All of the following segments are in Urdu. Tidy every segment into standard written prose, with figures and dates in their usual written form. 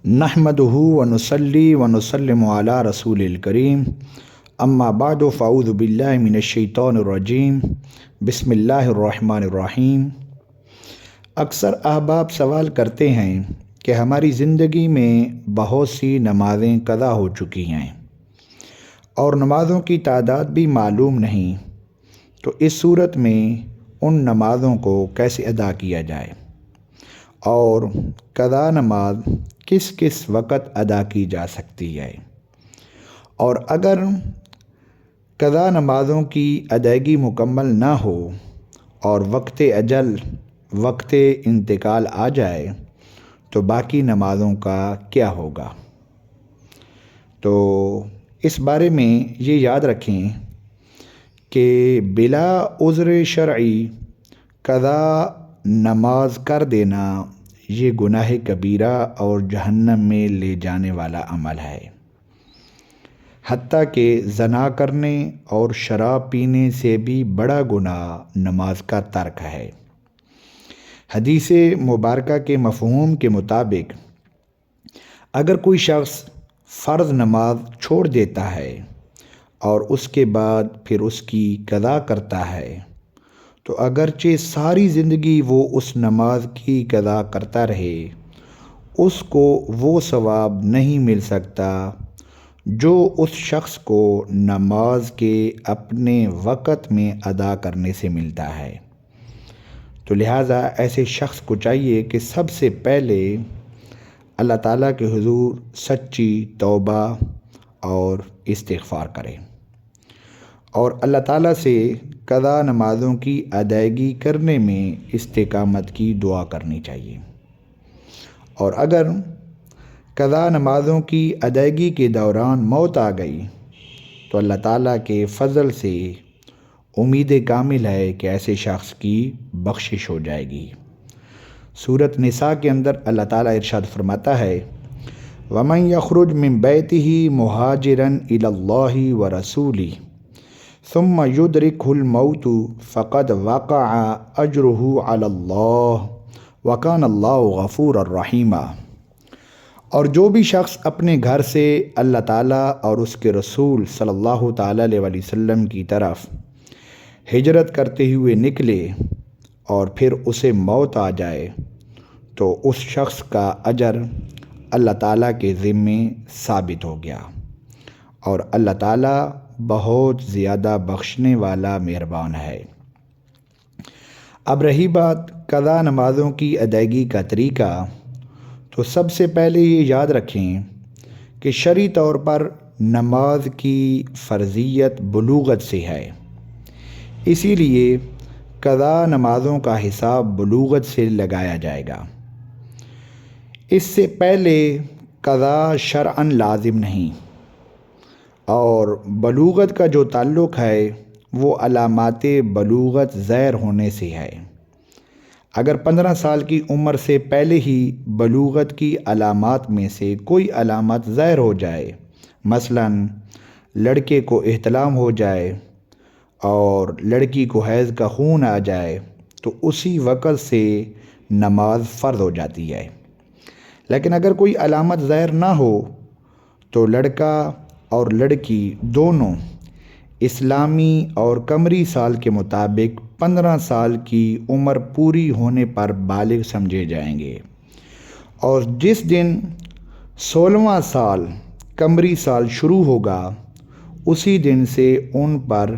نحمدہ ونصلی ونسلم علی رسول الکریم اما بعد فاعوذ باللہ من الشیطان الرجیم بسم اللہ الرحمن الرحیم۔ اکثر احباب سوال کرتے ہیں کہ ہماری زندگی میں بہت سی نمازیں قضا ہو چکی ہیں اور نمازوں کی تعداد بھی معلوم نہیں، تو اس صورت میں ان نمازوں کو کیسے ادا کیا جائے اور قضا نماز کس کس وقت ادا کی جا سکتی ہے، اور اگر قضا نمازوں کی ادائیگی مکمل نہ ہو اور وقت اجل وقت انتقال آ جائے تو باقی نمازوں کا کیا ہوگا۔ تو اس بارے میں یہ یاد رکھیں کہ بلا عذر شرعی قضا نماز کر دینا یہ گناہ کبیرہ اور جہنم میں لے جانے والا عمل ہے، حتیٰ کہ زنا کرنے اور شراب پینے سے بھی بڑا گناہ نماز کا ترک ہے۔ حدیث مبارکہ کے مفہوم کے مطابق اگر کوئی شخص فرض نماز چھوڑ دیتا ہے اور اس کے بعد پھر اس کی قضا کرتا ہے تو اگرچہ ساری زندگی وہ اس نماز کی قضا کرتا رہے، اس کو وہ ثواب نہیں مل سکتا جو اس شخص کو نماز کے اپنے وقت میں ادا کرنے سے ملتا ہے۔ تو لہٰذا ایسے شخص کو چاہیے کہ سب سے پہلے اللہ تعالیٰ کے حضور سچی توبہ اور استغفار کرے اور اللہ تعالیٰ سے قضا نمازوں کی ادائیگی کرنے میں استقامت کی دعا کرنی چاہیے، اور اگر قضا نمازوں کی ادائیگی کے دوران موت آ گئی تو اللہ تعالیٰ کے فضل سے امید کامل ہے کہ ایسے شخص کی بخشش ہو جائے گی۔ سورۃ نساء کے اندر اللہ تعالیٰ ارشاد فرماتا ہے وَمَن يَخْرُجْ مِن بَيْتِهِ مُهَاجِرًا إِلَى اللَّهِ وَرَسُولِهِ ثم يدركه الموت فقد وقع اجره على الله وكان الله غفورا رحيما۔ اور جو بھی شخص اپنے گھر سے اللہ تعالیٰ اور اس کے رسول صلی اللہ تعالیٰ علیہ وسلم کی طرف ہجرت کرتے ہوئے نکلے اور پھر اسے موت آ جائے تو اس شخص کا اجر اللہ تعالیٰ کے ذمے ثابت ہو گیا، اور اللہ تعالیٰ بہت زیادہ بخشنے والا مہربان ہے۔ اب رہی بات قضا نمازوں کی ادائیگی کا طریقہ، تو سب سے پہلے یہ یاد رکھیں کہ شرعی طور پر نماز کی فرضیت بلوغت سے ہے، اسی لیے قضا نمازوں کا حساب بلوغت سے لگایا جائے گا۔ اس سے پہلے قضا شرعاً لازم نہیں، اور بلوغت کا جو تعلق ہے وہ علامات بلوغت ظاہر ہونے سے ہے۔ اگر 15 سال کی عمر سے پہلے ہی بلوغت کی علامات میں سے کوئی علامت ظاہر ہو جائے، مثلاً لڑکے کو احتلام ہو جائے اور لڑکی کو حیض کا خون آ جائے تو اسی وقت سے نماز فرض ہو جاتی ہے۔ لیکن اگر کوئی علامت ظاہر نہ ہو تو لڑکا اور لڑکی دونوں اسلامی اور قمری سال کے مطابق 15 سال کی عمر پوری ہونے پر بالغ سمجھے جائیں گے، اور جس دن 16واں سال قمری سال شروع ہوگا اسی دن سے ان پر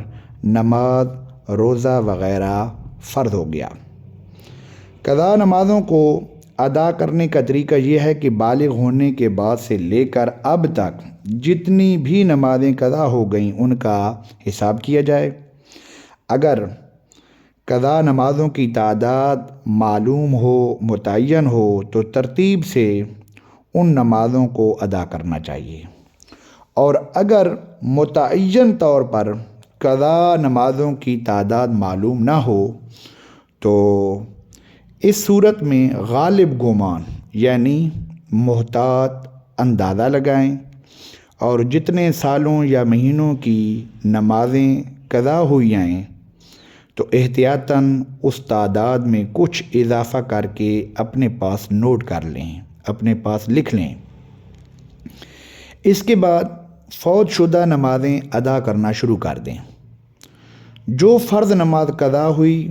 نماز روزہ وغیرہ فرض ہو گیا۔ قضا نمازوں کو ادا کرنے کا طریقہ یہ ہے کہ بالغ ہونے کے بعد سے لے کر اب تک جتنی بھی نمازیں قضا ہو گئیں ان کا حساب کیا جائے۔ اگر قضا نمازوں کی تعداد معلوم ہو، متعین ہو، تو ترتیب سے ان نمازوں کو ادا کرنا چاہیے، اور اگر متعین طور پر قضا نمازوں کی تعداد معلوم نہ ہو تو اس صورت میں غالب گمان یعنی محتاط اندازہ لگائیں، اور جتنے سالوں یا مہینوں کی نمازیں قضا ہوئی ہیں تو احتیاطاً اس تعداد میں کچھ اضافہ کر کے اپنے پاس نوٹ کر لیں، اپنے پاس لکھ لیں، اس کے بعد فوت شدہ نمازیں ادا کرنا شروع کر دیں۔ جو فرض نماز قضا ہوئی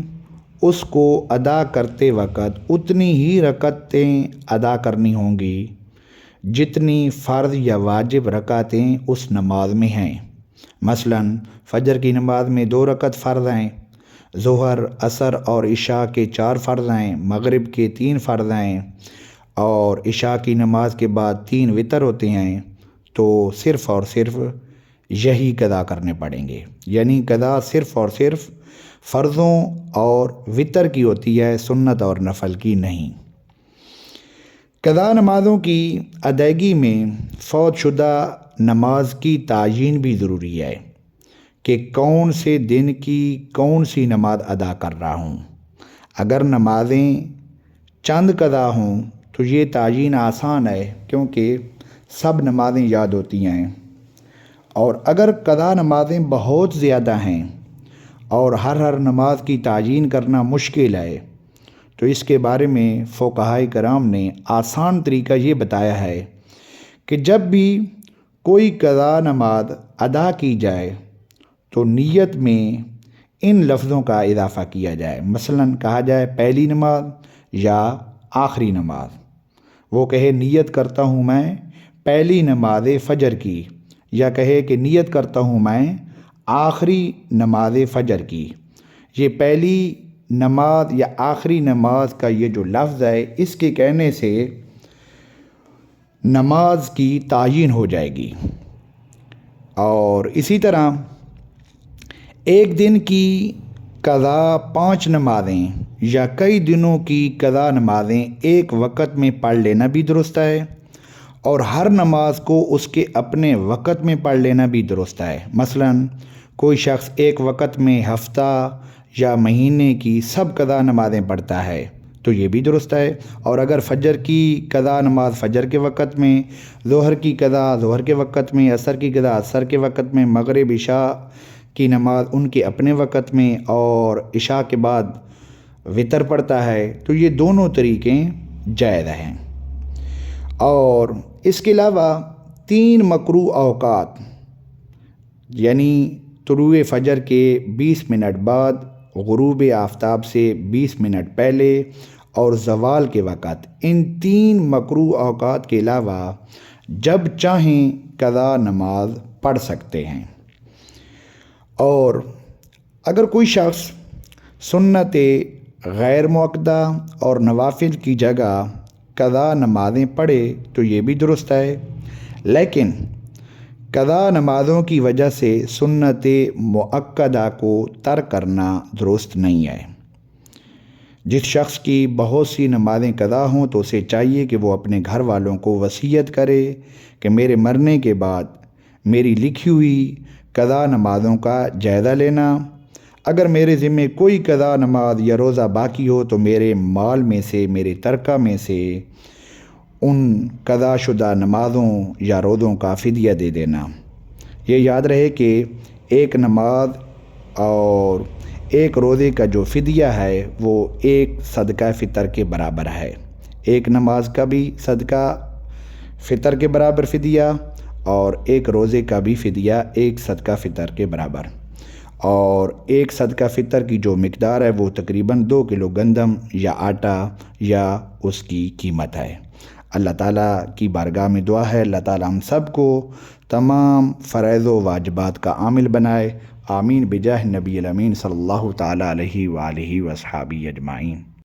اس کو ادا کرتے وقت اتنی ہی رکعتیں ادا کرنی ہوں گی جتنی فرض یا واجب رکعتیں اس نماز میں ہیں۔ مثلاً فجر کی نماز میں 2 رکعت فرض ہیں، ظہر، عصر اور عشاء کے 4 فرض ہیں، مغرب کے 3 فرض ہیں اور عشاء کی نماز کے بعد 3 وتر ہوتے ہیں، تو صرف اور صرف یہی قضا کرنے پڑیں گے۔ یعنی قضا صرف اور صرف فرضوں اور وتر کی ہوتی ہے، سنت اور نفل کی نہیں۔ قضا نمازوں کی ادائیگی میں فوت شدہ نماز کی تعیین بھی ضروری ہے کہ کون سے دن کی کون سی نماز ادا کر رہا ہوں۔ اگر نمازیں چند قضا ہوں تو یہ تعیین آسان ہے کیونکہ سب نمازیں یاد ہوتی ہیں، اور اگر قضا نمازیں بہت زیادہ ہیں اور ہر نماز کی تعیین کرنا مشکل ہے تو اس کے بارے میں فقہائے کرام نے آسان طریقہ یہ بتایا ہے کہ جب بھی کوئی قضا نماز ادا کی جائے تو نیت میں ان لفظوں کا اضافہ کیا جائے۔ مثلاً کہا جائے پہلی نماز یا آخری نماز، وہ کہے نیت کرتا ہوں میں پہلی نماز فجر کی، یا کہے کہ نیت کرتا ہوں میں آخری نماز فجر کی۔ یہ پہلی نماز یا آخری نماز کا یہ جو لفظ ہے، اس کے کہنے سے نماز کی تعیین ہو جائے گی۔ اور اسی طرح ایک دن کی قضا 5 نمازیں یا کئی دنوں کی قضا نمازیں ایک وقت میں پڑھ لینا بھی درست ہے، اور ہر نماز کو اس کے اپنے وقت میں پڑھ لینا بھی درست ہے۔ مثلاً کوئی شخص ایک وقت میں ہفتہ یا مہینے کی سب قضا نمازیں پڑھتا ہے تو یہ بھی درست ہے، اور اگر فجر کی قضا نماز فجر کے وقت میں، ظہر کی قضا ظہر کے وقت میں، عصر کی قضا عصر کے وقت میں، مغرب عشاء کی نماز ان کے اپنے وقت میں، اور عشاء کے بعد وتر پڑھتا ہے تو یہ دونوں طریقے جائز ہیں۔ اور اس کے علاوہ 3 مکروہ اوقات، یعنی طلوع فجر کے 20 منٹ بعد، غروب آفتاب سے 20 منٹ پہلے اور زوال کے وقت، ان 3 مکروہ اوقات کے علاوہ جب چاہیں قضا نماز پڑھ سکتے ہیں۔ اور اگر کوئی شخص سنت غیر مؤکدہ اور نوافل کی جگہ قضا نمازیں پڑھے تو یہ بھی درست ہے، لیکن قضا نمازوں کی وجہ سے سنت مؤکدہ کو ترک کرنا درست نہیں ہے۔ جس شخص کی بہت سی نمازیں قضا ہوں تو اسے چاہیے کہ وہ اپنے گھر والوں کو وصیت کرے کہ میرے مرنے کے بعد میری لکھی ہوئی قضا نمازوں کا جائزہ لینا۔ اگر میرے ذمے کوئی قضا نماز یا روزہ باقی ہو تو میرے مال میں سے، میرے ترکہ میں سے ان قضا شدہ نمازوں یا روزوں کا فدیہ دے دینا۔ یہ یاد رہے کہ ایک نماز اور ایک روزے کا جو فدیہ ہے وہ ایک صدقہ فطر کے برابر ہے۔ ایک نماز کا بھی صدقہ فطر کے برابر فدیہ، اور ایک روزے کا بھی فدیہ ایک صدقہ فطر کے برابر، اور ایک صدقہ فطر کی جو مقدار ہے وہ تقریباً 2 کلو گندم یا آٹا یا اس کی قیمت ہے۔ اللہ تعالیٰ کی بارگاہ میں دعا ہے اللہ تعالیٰ ہم سب کو تمام فرائض و واجبات کا عامل بنائے۔ آمین بجاہ نبی الامین صلی اللہ تعالیٰ علیہ وآلہ وصحابہ اجمعین۔